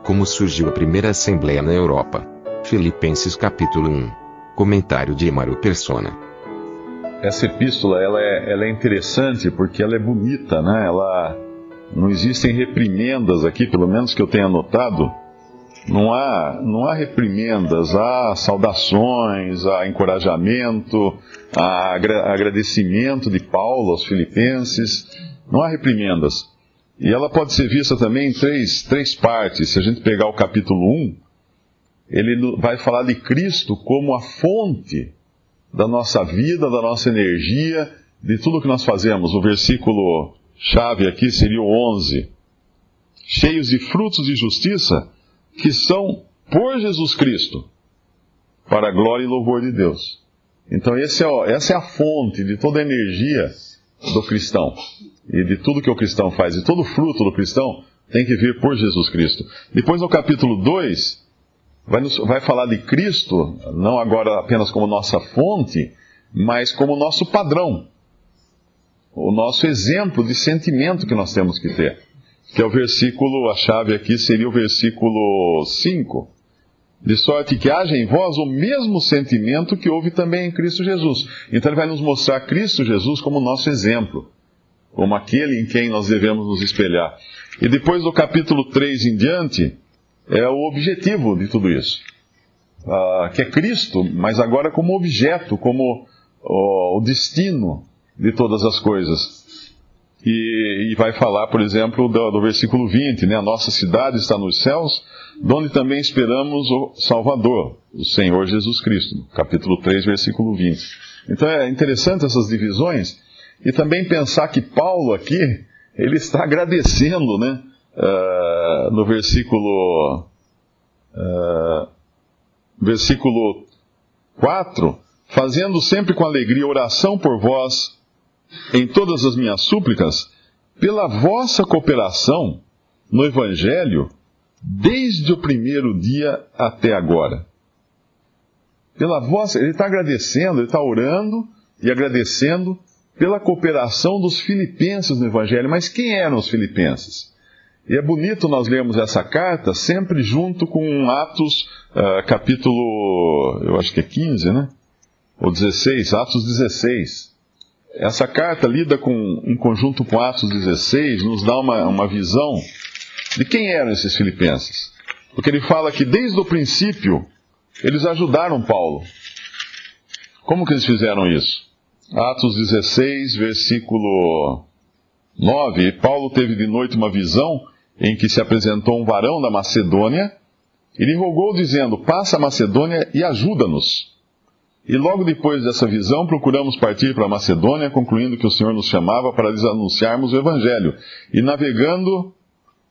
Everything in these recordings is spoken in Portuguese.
Como surgiu a primeira Assembleia na Europa. Filipenses capítulo 1. Comentário de Emaro Persona. Essa epístola ela é interessante porque ela é bonita, né? Não existem reprimendas aqui, pelo menos que eu tenha notado. Não há reprimendas, há saudações, há encorajamento, há agradecimento de Paulo aos filipenses. Não há reprimendas. E ela pode ser vista também em três partes. Se a gente pegar o capítulo 1, ele vai falar de Cristo como a fonte da nossa vida, da nossa energia, de tudo que nós fazemos. O versículo chave aqui seria o 11. Cheios de frutos de justiça, que são por Jesus Cristo, para a glória e louvor de Deus. Então essa é a fonte de toda a energia do cristão, e de tudo que o cristão faz, e todo o fruto do cristão tem que vir por Jesus Cristo. Depois no capítulo 2, vai falar de Cristo, não agora apenas como nossa fonte, mas como nosso padrão, o nosso exemplo de sentimento que nós temos que ter. Que é o versículo, a chave aqui seria o versículo 5. De sorte que haja em vós o mesmo sentimento que houve também em Cristo Jesus. Então ele vai nos mostrar Cristo Jesus como nosso exemplo, como aquele em quem nós devemos nos espelhar. E depois do capítulo 3 em diante, é o objetivo de tudo isso. Que é Cristo, mas agora como objeto, como o destino de todas as coisas. E vai falar, por exemplo, do versículo 20, né? A nossa cidade está nos céus, de onde também esperamos o Salvador, o Senhor Jesus Cristo. Capítulo 3, versículo 20. Então é interessante essas divisões, e também pensar que Paulo aqui, ele está agradecendo, né? No versículo 4, fazendo sempre com alegria oração por vós, em todas as minhas súplicas, pela vossa cooperação no Evangelho, desde o primeiro dia até agora. Ele está agradecendo, ele está orando e agradecendo pela cooperação dos filipenses no Evangelho. Mas quem eram os filipenses? E é bonito nós lermos essa carta sempre junto com Atos, capítulo, eu acho que é 15, né? Ou 16, Atos 16. Essa carta lida em conjunto com Atos 16, nos dá uma visão de quem eram esses filipenses. Porque ele fala que desde o princípio eles ajudaram Paulo. Como que eles fizeram isso? Atos 16, versículo 9. Paulo teve de noite uma visão em que se apresentou um varão da Macedônia e lhe rogou dizendo: passa a Macedônia e ajuda-nos. E logo depois dessa visão, procuramos partir para a Macedônia, concluindo que o Senhor nos chamava para lhes anunciarmos o Evangelho. E navegando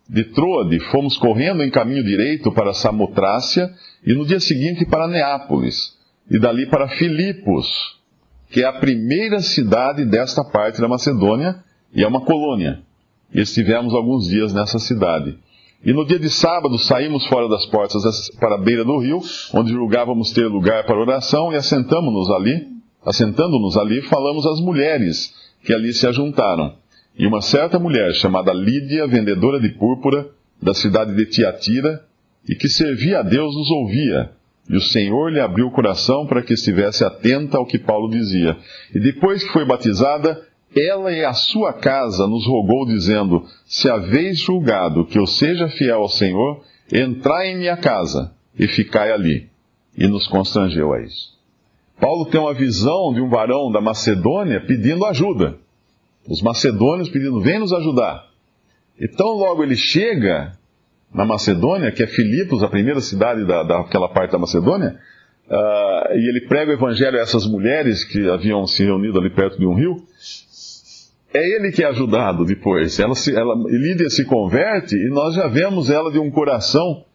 de Troade, fomos correndo em caminho direito para Samotrácia, e no dia seguinte para Neápolis, e dali para Filipos, que é a primeira cidade desta parte da Macedônia, e é uma colônia. E estivemos alguns dias nessa cidade. E no dia de sábado saímos fora das portas para a beira do rio, onde julgávamos ter lugar para oração, e assentando-nos ali, falamos às mulheres que ali se ajuntaram. E uma certa mulher, chamada Lídia, vendedora de púrpura, da cidade de Tiatira, e que servia a Deus, nos ouvia. E o Senhor lhe abriu o coração para que estivesse atenta ao que Paulo dizia. E depois que foi batizada, ela e a sua casa nos rogou, dizendo: se haveis julgado que eu seja fiel ao Senhor, entrai em minha casa e ficai ali. E nos constrangeu a isso. Paulo tem uma visão de um varão da Macedônia pedindo ajuda. Os macedônios pedindo: vem nos ajudar. Então logo ele chega na Macedônia, que é Filipos, a primeira cidade daquela parte da Macedônia, e ele prega o Evangelho a essas mulheres que haviam se reunido ali perto de um rio. É ele que é ajudado depois. Lídia se converte e nós já vemos ela de um coração,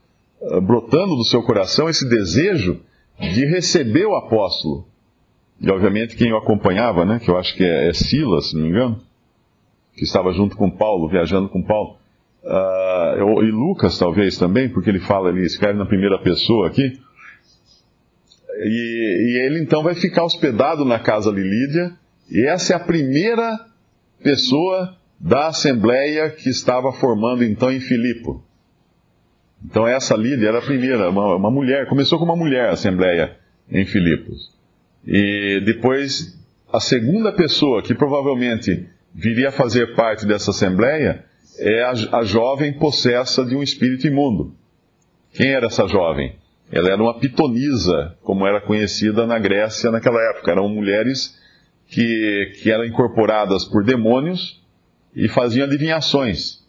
brotando do seu coração esse desejo de receber o apóstolo. E obviamente quem o acompanhava, né, que eu acho que é Silas, se não me engano, que estava junto com Paulo, viajando com Paulo. E Lucas talvez também, porque ele escreve na primeira pessoa aqui. E ele então vai ficar hospedado na casa de Lídia, e essa é a primeira pessoa da assembleia que estava formando então em Filipo. Então essa Lídia era a primeira, uma mulher, começou com uma mulher a assembleia em Filipos. E depois, a segunda pessoa que provavelmente viria a fazer parte dessa assembleia é a jovem possessa de um espírito imundo. Quem era essa jovem? Ela era uma pitonisa, como era conhecida na Grécia naquela época. Eram mulheres que eram incorporadas por demônios e faziam adivinhações.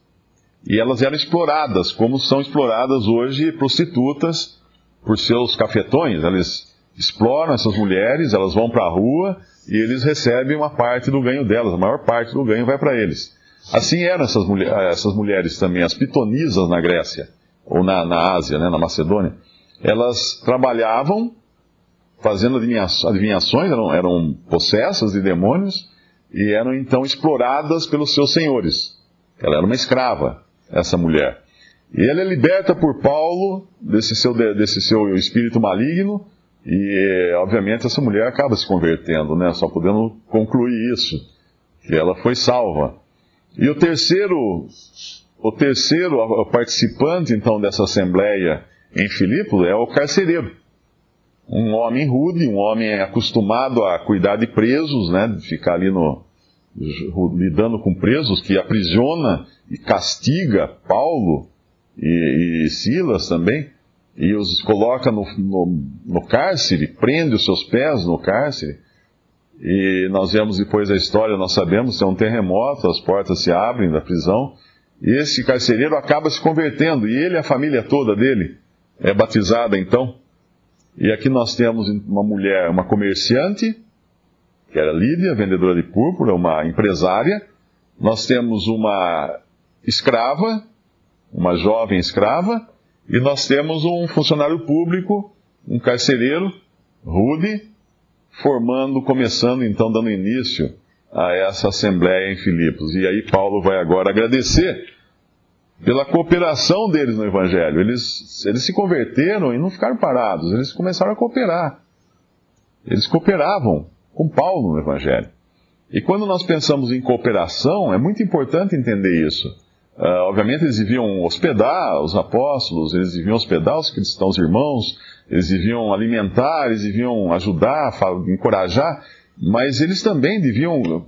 E elas eram exploradas, como são exploradas hoje prostitutas por seus cafetões. Eles exploram essas mulheres, elas vão para a rua e eles recebem uma parte do ganho delas. A maior parte do ganho vai para eles. Assim eram essas mulheres também, as pitonisas na Grécia, ou na Ásia, né, na Macedônia. Elas trabalhavam fazendo adivinhações, eram possessas de demônios e eram então exploradas pelos seus senhores. Ela era uma escrava, essa mulher. E ela é liberta por Paulo desse seu espírito maligno e, obviamente, essa mulher acaba se convertendo, né? Só podemos concluir isso, que ela foi salva. E o terceiro participante, então, dessa assembleia em Filipos é o carcereiro. Um homem rude, um homem acostumado a cuidar de presos, né? De ficar ali lidando com presos, que aprisiona e castiga Paulo e Silas também, e os coloca no cárcere, prende os seus pés no cárcere. E nós vemos depois a história, nós sabemos que é um terremoto, as portas se abrem da prisão, e esse carcereiro acaba se convertendo, e ele e a família toda dele é batizada então. E aqui nós temos uma mulher, uma comerciante, que era Lídia, vendedora de púrpura, uma empresária. Nós temos uma escrava, uma jovem escrava, e nós temos um funcionário público, um carcereiro, rude, começando então, dando início a essa assembleia em Filipos. E aí Paulo vai agora agradecer pela cooperação deles no Evangelho. Eles se converteram e não ficaram parados, eles começaram a cooperar. Eles cooperavam com Paulo no Evangelho. E quando nós pensamos em cooperação, é muito importante entender isso. Obviamente eles deviam hospedar os apóstolos, eles deviam hospedar os cristãos irmãos, eles deviam alimentar, eles deviam ajudar, encorajar, mas eles também deviam,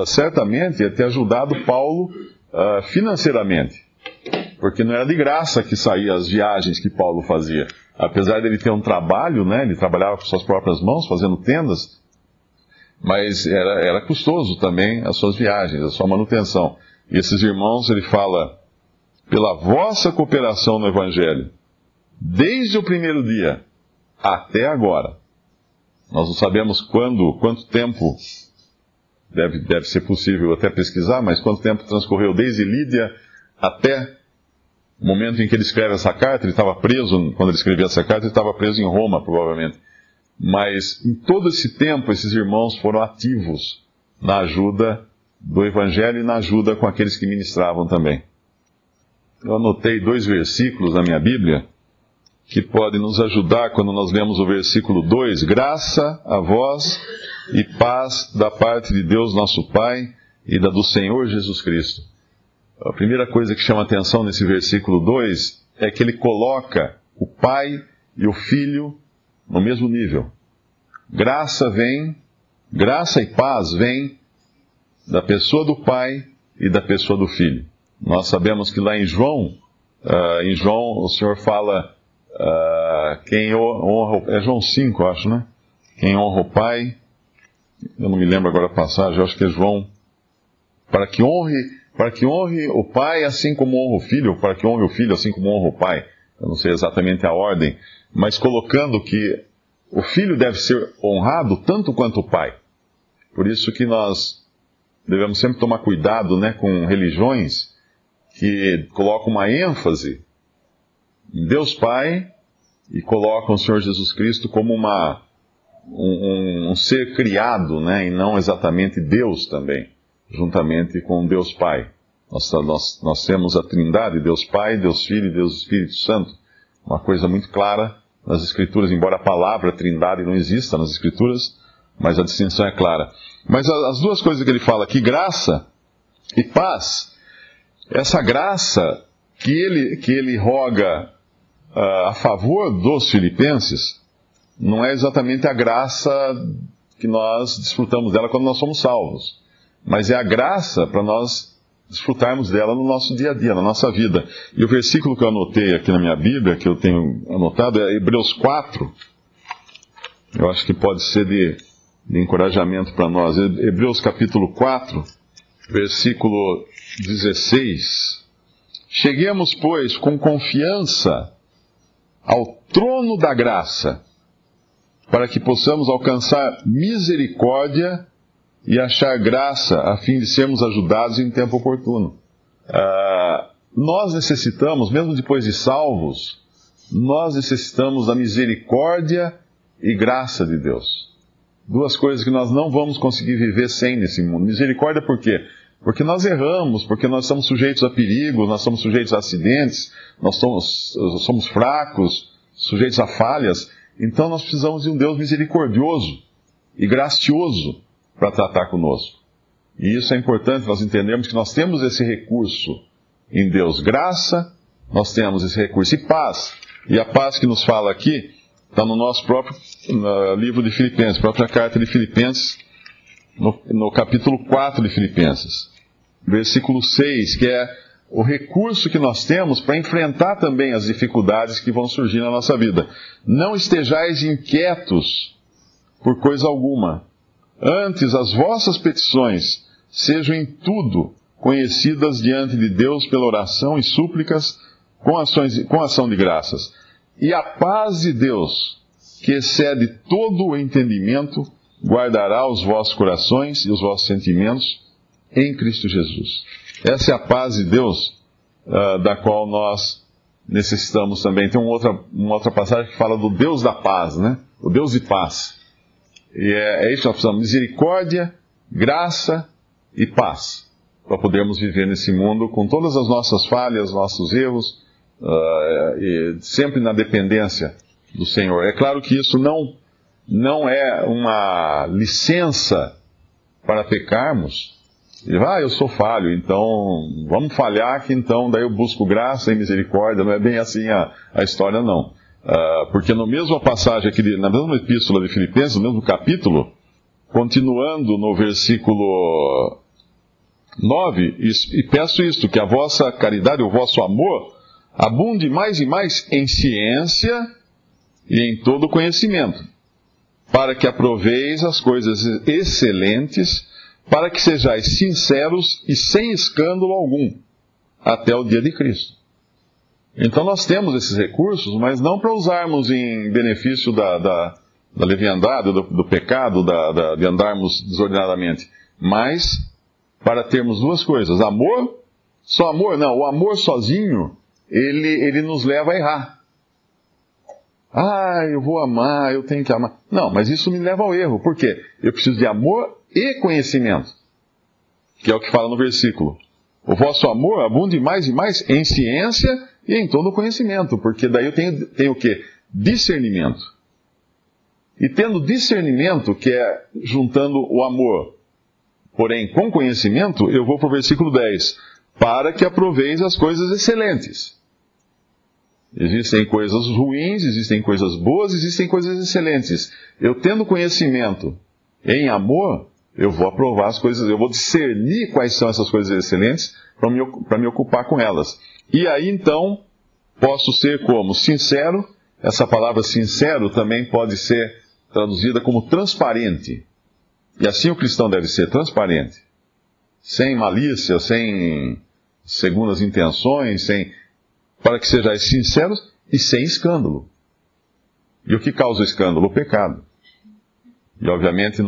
certamente, ter ajudado Paulo financeiramente. Porque não era de graça que saíam as viagens que Paulo fazia. Apesar dele ter um trabalho, né, ele trabalhava com suas próprias mãos, fazendo tendas, mas era custoso também as suas viagens, a sua manutenção. E esses irmãos, ele fala, pela vossa cooperação no Evangelho, desde o primeiro dia até agora. Nós não sabemos quanto tempo, deve ser possível até pesquisar, mas quanto tempo transcorreu desde Lídia até o momento em que ele escreve essa carta. Ele estava preso, quando ele escrevia essa carta, ele estava preso em Roma, provavelmente. Mas em todo esse tempo, esses irmãos foram ativos na ajuda do Evangelho e na ajuda com aqueles que ministravam também. Eu anotei 2 versículos na minha Bíblia que podem nos ajudar quando nós lemos o versículo 2. Graça a vós e paz da parte de Deus nosso Pai e da do Senhor Jesus Cristo. A primeira coisa que chama atenção nesse versículo 2 é que ele coloca o Pai e o Filho no mesmo nível. Graça e paz vem da pessoa do Pai e da pessoa do Filho. Nós sabemos que lá em João o Senhor fala, quem honra, é João 5, eu acho, né? Quem honra o Pai, eu não me lembro agora a passagem, eu acho que é João, para que honre o Pai assim como honra o Filho, ou para que honre o Filho assim como honra o Pai. Eu não sei exatamente a ordem, mas colocando que o Filho deve ser honrado tanto quanto o Pai. Por isso que nós devemos sempre tomar cuidado, né, com religiões que colocam uma ênfase em Deus Pai e colocam o Senhor Jesus Cristo como um ser criado, né, e não exatamente Deus também, juntamente com Deus Pai. Nós temos a Trindade, Deus Pai, Deus Filho e Deus Espírito Santo. Uma coisa muito clara nas Escrituras, embora a palavra Trindade não exista nas Escrituras, mas a distinção é clara. Mas as duas coisas que ele fala aqui, graça e paz, essa graça que ele roga a favor dos filipenses não é exatamente a graça que nós desfrutamos dela quando nós somos salvos, mas é a graça para nós desfrutarmos dela no nosso dia a dia, na nossa vida. E o versículo que eu anotei aqui na minha Bíblia, que eu tenho anotado, é Hebreus 4. Eu acho que pode ser de encorajamento para nós. Hebreus capítulo 4, versículo 16. Cheguemos, pois, com confiança ao trono da graça, para que possamos alcançar misericórdia e achar graça, a fim de sermos ajudados em tempo oportuno. Nós necessitamos, mesmo depois de salvos, nós necessitamos da misericórdia e graça de Deus. Duas coisas que nós não vamos conseguir viver sem nesse mundo. Misericórdia por quê? Porque nós erramos, porque nós estamos sujeitos a perigos, nós somos sujeitos a acidentes, nós somos fracos, sujeitos a falhas. Então nós precisamos de um Deus misericordioso e gracioso para tratar conosco. E isso é importante nós entendermos que nós temos esse recurso em Deus. Graça, nós temos esse recurso. E paz. E a paz que nos fala aqui está no nosso próprio livro de Filipenses, própria carta de Filipenses, no capítulo 4 de Filipenses, versículo 6, que é o recurso que nós temos para enfrentar também as dificuldades que vão surgir na nossa vida. Não estejais inquietos por coisa alguma. Antes, as vossas petições sejam em tudo conhecidas diante de Deus pela oração e súplicas com ação de graças. E a paz de Deus, que excede todo o entendimento, guardará os vossos corações e os vossos sentimentos em Cristo Jesus. Essa é a paz de Deus, da qual nós necessitamos também. Tem uma outra passagem que fala do Deus da paz, né? O Deus de paz. E é isso que nós precisamos: misericórdia, graça e paz, para podermos viver nesse mundo com todas as nossas falhas, nossos erros, e sempre na dependência do Senhor. É claro que isso não é uma licença para pecarmos. Eu sou falho, então vamos falhar que então daí eu busco graça e misericórdia. Não é bem assim a história, não. Porque na mesma passagem aqui, na mesma epístola de Filipenses, no mesmo capítulo, continuando no versículo 9, e peço isto, que a vossa caridade, o vosso amor, abunde mais e mais em ciência e em todo conhecimento, para que aproveis as coisas excelentes, para que sejais sinceros e sem escândalo algum, até o dia de Cristo. Então nós temos esses recursos, mas não para usarmos em benefício da leviandade, do pecado, de andarmos desordenadamente, mas para termos duas coisas: amor, só amor, não, o amor sozinho, ele nos leva a errar. Eu vou amar, eu tenho que amar. Não, mas isso me leva ao erro. Por quê? Eu preciso de amor e conhecimento, que é o que fala no versículo. O vosso amor abunde mais e mais em ciência e em todo conhecimento, porque daí eu tenho o quê? Discernimento. E tendo discernimento, que é juntando o amor, porém com conhecimento, eu vou para o versículo 10. Para que aproveis as coisas excelentes. Existem coisas ruins, existem coisas boas, existem coisas excelentes. Eu tendo conhecimento em amor, eu vou aprovar as coisas, eu vou discernir quais são essas coisas excelentes para me ocupar com elas. E aí então, posso ser como? Sincero. Essa palavra sincero também pode ser traduzida como transparente. E assim o cristão deve ser transparente. Sem malícia, sem segundas intenções, para que sejais sinceros e sem escândalo. E o que causa o escândalo? O pecado. E obviamente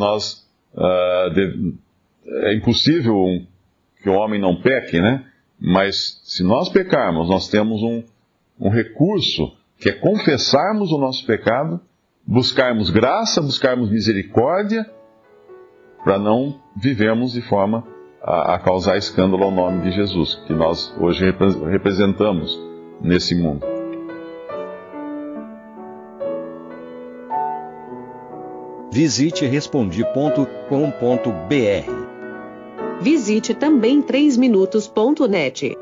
é impossível que o homem não peque, né? Mas se nós pecarmos, nós temos um recurso, que é confessarmos o nosso pecado, buscarmos graça, buscarmos misericórdia, para não vivermos de forma a causar escândalo ao nome de Jesus, que nós hoje representamos nesse mundo. Visite Respondi.com.br. Visite também 3minutos.net.